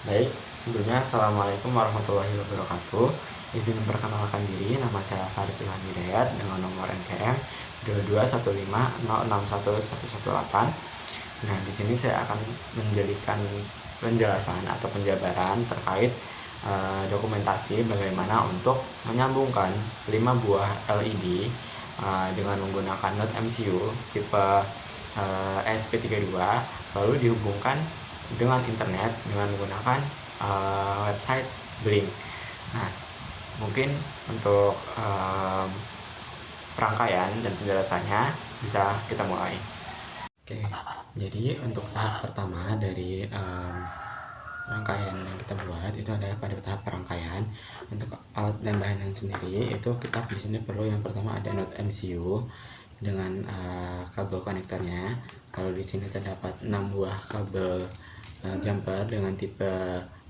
Baik, sebelumnya Assalamualaikum warahmatullahi wabarakatuh. Izin memperkenalkan diri, nama saya Faris Ilham Hidayat dengan nomor NPM 2215061118. Nah, di sini saya akan menjadikan penjelasan atau penjabaran terkait dokumentasi bagaimana untuk menyambungkan 5 buah LED dengan menggunakan Node MCU tipe ESP32 lalu dihubungkan dengan internet dengan menggunakan website Blink. Nah, mungkin untuk perangkaian dan penjelasannya bisa kita mulai. Oke, jadi untuk tahap pertama dari rangkaian yang kita buat itu adalah pada tahap perangkaian. Untuk alat dan bahan sendiri itu kita di sini perlu yang pertama ada Node MCU dengan kabel konektornya. Lalu di sini terdapat 6 buah kabel jumper dengan tipe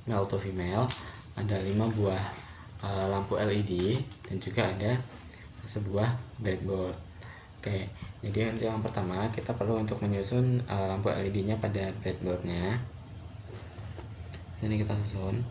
male to female, ada 5 buah lampu LED dan juga ada sebuah breadboard. Oke, jadi untuk yang pertama kita perlu untuk menyusun lampu LED-nya pada breadboardnya. Ini kita susun.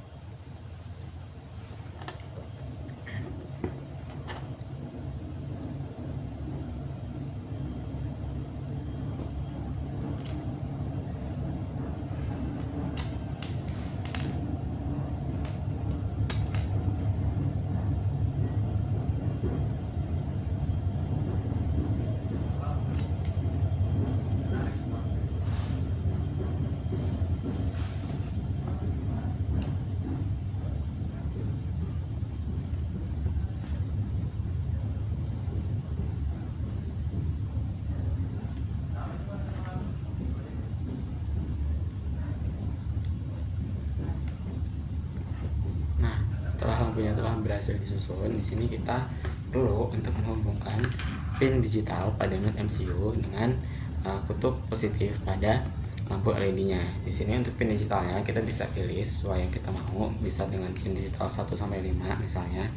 Nah, setelah lampunya telah berhasil disusun, di sini kita perlu untuk menghubungkan pin digital pada Node MCU dengan kutub positif pada lampu LED-nya. Di sini untuk pin digitalnya kita bisa pilih sesuai yang kita mau, bisa dengan pin digital 1 sampai 5 misalnya.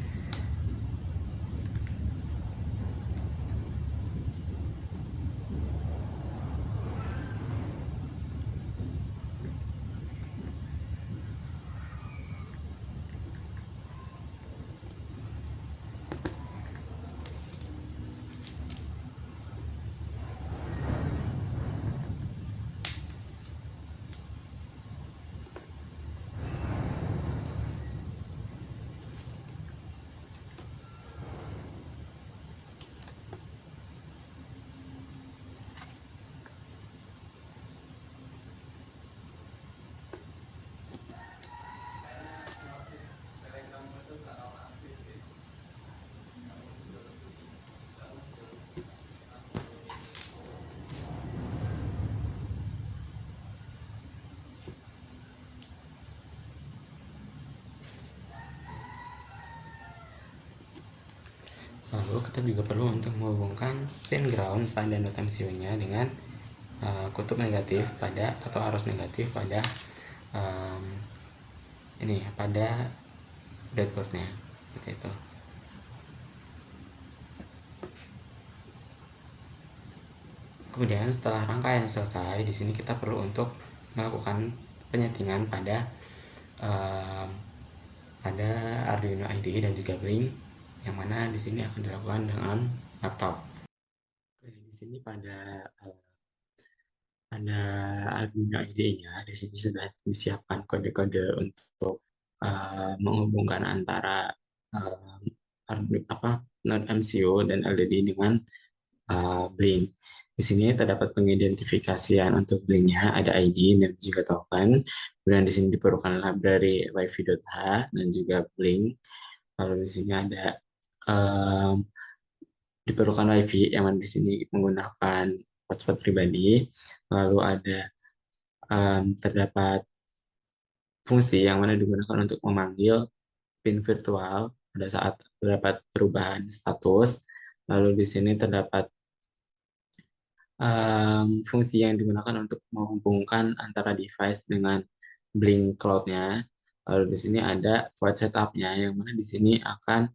Lalu kita juga perlu untuk menghubungkan pin ground pada Node MCU-nya dengan kutub negatif pada atau arus negatif pada ini pada breadboardnya seperti itu. Kemudian setelah rangkaian selesai, di sini kita perlu untuk melakukan penyetingan pada Arduino IDE dan juga Blink, yang mana di sini akan dilakukan dengan laptop. Oke, di sini pada Arduino IDE-nya, di sini sudah disiapkan kode-kode untuk menghubungkan antara Node MCU dan LED dengan Blink. Di sini terdapat pengidentifikasian untuk Blink-nya, ada ID dan juga token. Kemudian di sini diperlukan library wifi.h dan juga Blink. Lalu di sini ada diperlukan wifi yang mana di sini menggunakan hotspot pribadi. Lalu ada terdapat fungsi yang mana digunakan untuk memanggil pin virtual pada saat terdapat perubahan status. Lalu di sini terdapat fungsi yang digunakan untuk menghubungkan antara device dengan Blink Cloud-nya. Lalu di sini ada void setup-nya, yang mana di sini akan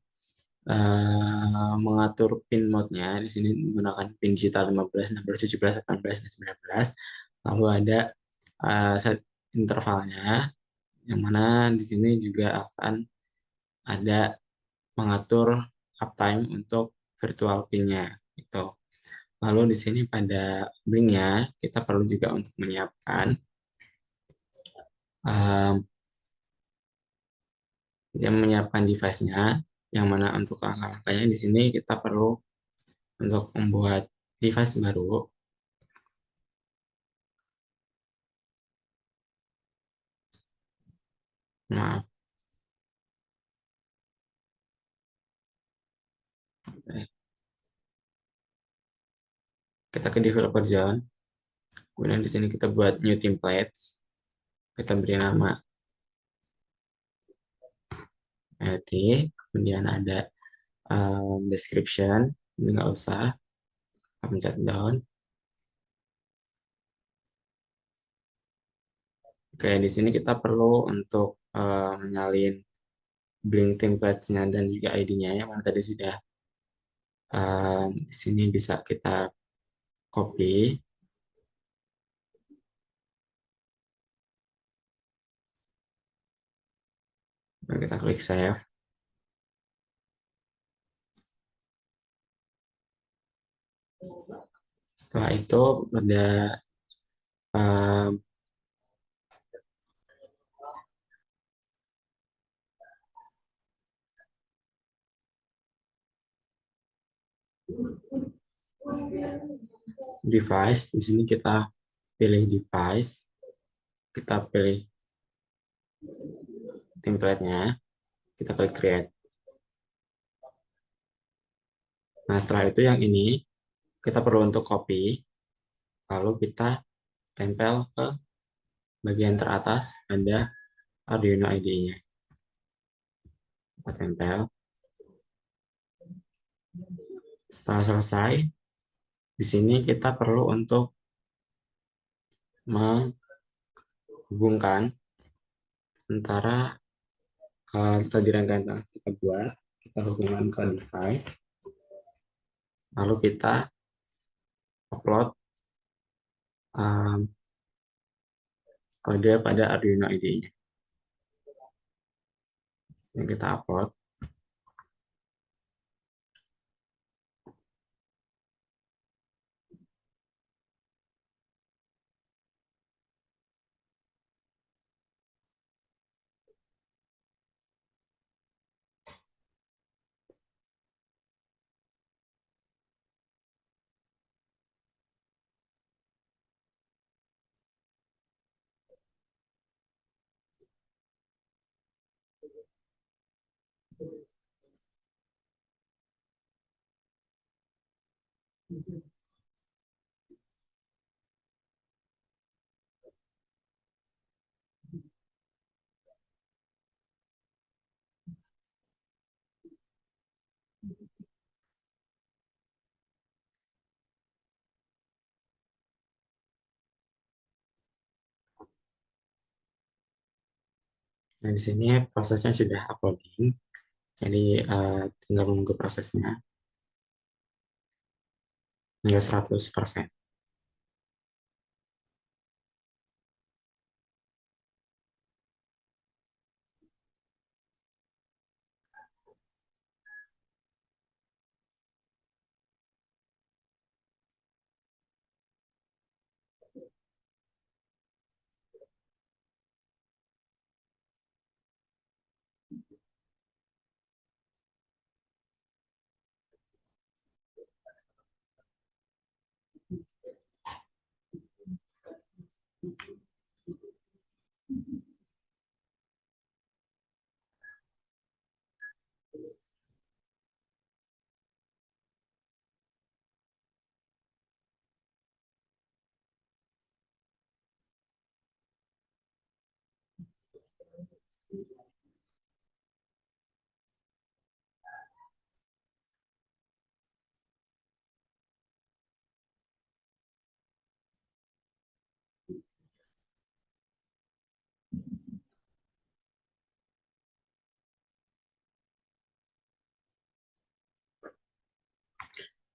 mengatur pin mode-nya. Di sini menggunakan pin digital 15, 16, 17, 18, dan 19. Lalu ada set intervalnya. yang mana di sini juga akan ada mengatur uptime untuk virtual PIN-nya gitu. Lalu di sini pada Blink-nya kita perlu juga untuk menyiapkan um, yang menyiapkan device-nya, yang mana untuk langkah-langkahnya di sini kita perlu untuk membuat device baru. Nah, kita ke developer zone, kemudian di sini kita buat new templates, kita beri nama IoT, kemudian ada description, ini nggak usah, kita pencet down. Oke, di sini kita perlu untuk menyalin Blink templates-nya dan juga ID-nya yang mana tadi sudah di sini bisa kita copy, dan kita klik save. Setelah itu ada um, device. Di sini kita pilih device, kita pilih template-nya, kita klik create. Nah, setelah itu yang ini kita perlu untuk copy, lalu kita tempel ke bagian teratas ada Arduino IDE-nya. Kita tempel. Setelah selesai, di sini kita perlu untuk menghubungkan antara tadi rangkaian yang kita buat, kita hubungkan ke device, lalu kita upload um, kode pada Arduino IDE-nya. Yang kita upload. Nah, di sini prosesnya sudah uploading, jadi tinggal menunggu prosesnya hingga 100%.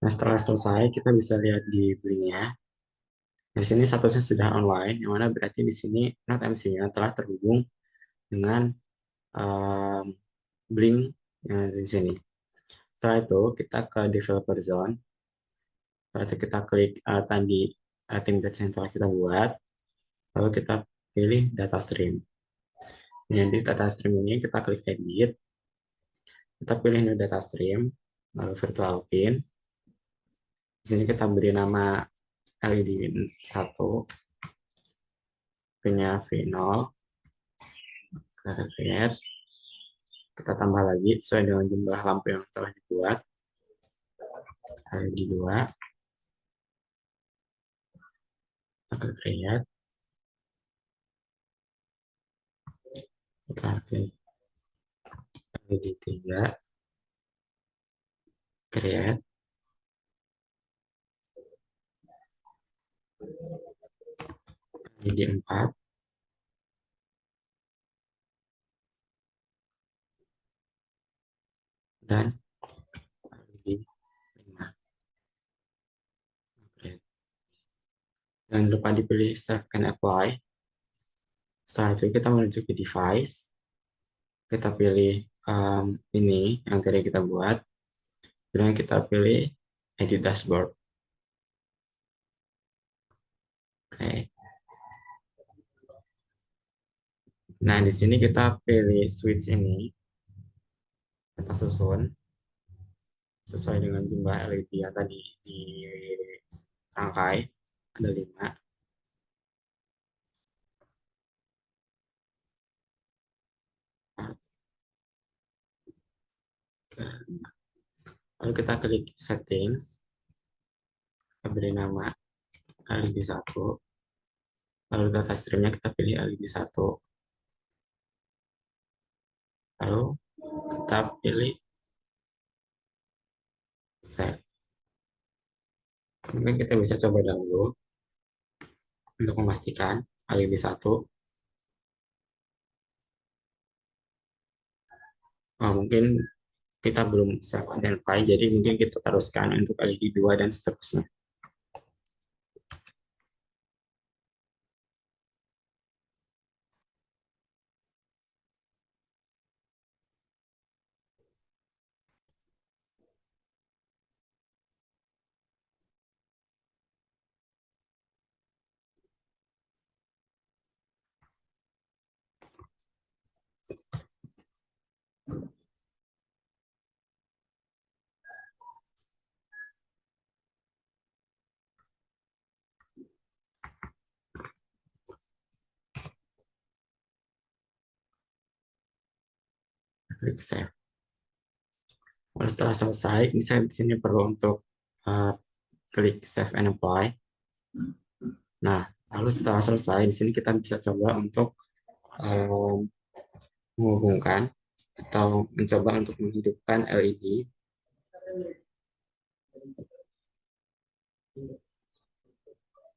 Nah, setelah selesai, kita bisa lihat di Blink-nya. Di sini statusnya sudah online, yang mana berarti di sini NotMC-nya telah terhubung dengan um, Blink yang ada di sini. Setelah itu kita ke developer zone. Setelah itu kita klik tadi template yang telah kita buat, lalu kita pilih data stream. Jadi data stream ini kita klik edit, kita pilih new data stream, lalu virtual pin. Di sini kita beri nama LED 1, pinnya V0, kita create, kita tambah lagi sesuai dengan jumlah lampu yang telah dibuat, LED 2, kita create, kita klik LED 3, create, LED 4, dan LED 5. Create. Jangan lupa dipilih Save and Apply. Setelah itu kita menuju ke device, kita pilih ini yang tadi kita buat, kemudian kita pilih Edit Dashboard. Oke. Nah, di sini kita pilih switch ini, kita susun sesuai dengan jumlah LED yang tadi dirangkai, ada 5. Lalu kita klik settings, kita beri nama LED 1, lalu data streamnya kita pilih LED 1, lalu kita pilih save. Mungkin kita bisa coba dahulu untuk memastikan LED 1. Mungkin kita belum save identify, jadi mungkin kita teruskan untuk LED 2 dan seterusnya. Klik save. Lalu setelah selesai, saya di sini perlu untuk uh, klik save and apply. Nah, lalu setelah selesai, di sini kita bisa coba untuk um, menghubungkan atau mencoba untuk menghidupkan LED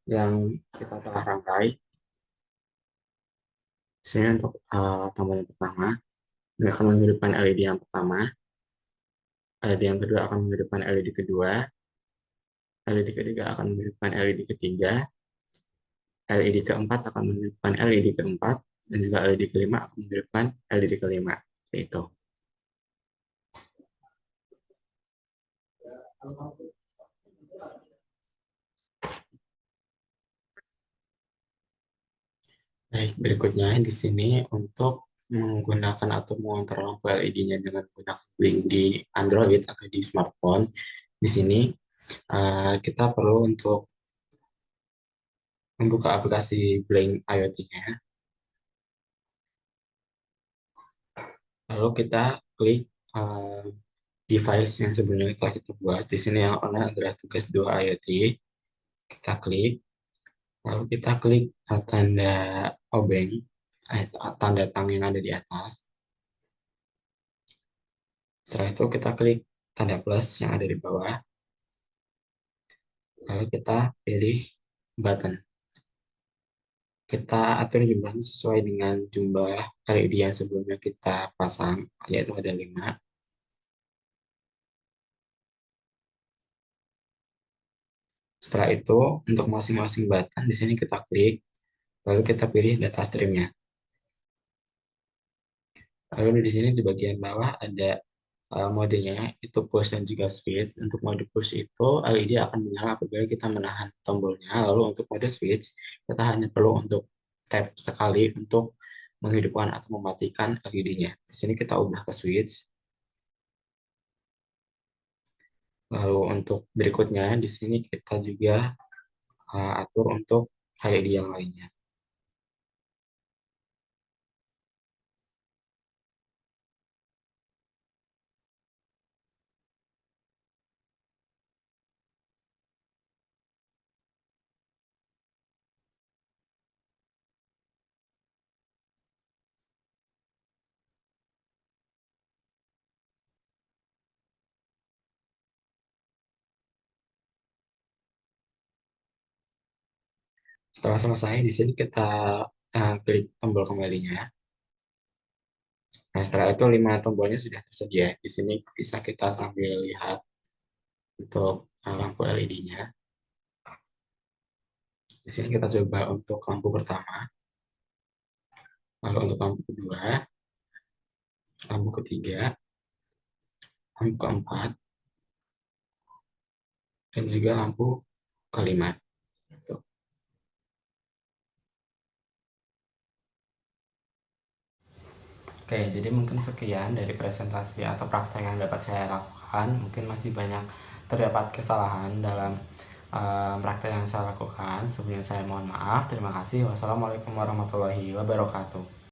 yang kita telah rangkai. Di sini untuk tombol yang pertama, ini akan menghidupkan LED yang pertama, LED yang kedua akan menghidupkan LED kedua, LED ketiga akan menghidupkan LED ketiga, LED keempat akan menghidupkan LED keempat, dan juga LED kelima akan menghidupkan LED kelima. Itu. Baik, berikutnya di sini untuk menggunakan atau mengontrol lampu LED-nya dengan menggunakan Blink di Android atau di smartphone. Di sini kita perlu untuk membuka aplikasi Blink IoT-nya. Lalu kita klik device yang sebelumnya telah kita buat. Di sini yang online adalah tugas 2 IoT. Kita klik, lalu kita klik tanda obeng, tanda tang yang ada di atas. Setelah itu kita klik tanda plus yang ada di bawah. Lalu kita pilih button. Kita atur jumlahnya sesuai dengan jumlah LED yang sebelumnya kita pasang, yaitu ada 5. Setelah itu, untuk masing-masing button, di sini kita klik, lalu kita pilih data streamnya. Lalu di sini di bagian bawah ada modenya itu push dan juga switch. Untuk mode push itu LED akan menyala apabila kita menahan tombolnya. Lalu untuk mode switch kita hanya perlu untuk tap sekali untuk menghidupkan atau mematikan LED-nya. Di sini kita ubah ke switch. Lalu untuk berikutnya di sini kita juga atur untuk LED yang lainnya. Setelah selesai, di sini kita klik tombol kembalinya. Nah, setelah itu 5 tombolnya sudah tersedia. Di sini bisa kita sambil lihat untuk lampu LED-nya. Di sini kita coba untuk lampu pertama, lalu untuk lampu kedua, lampu ketiga, lampu keempat, dan juga lampu kelima. Gitu. Oke, jadi mungkin sekian dari presentasi atau praktek yang dapat saya lakukan. Mungkin masih banyak terdapat kesalahan dalam praktek yang saya lakukan. Sebelumnya saya mohon maaf. Terima kasih. Wassalamualaikum warahmatullahi wabarakatuh.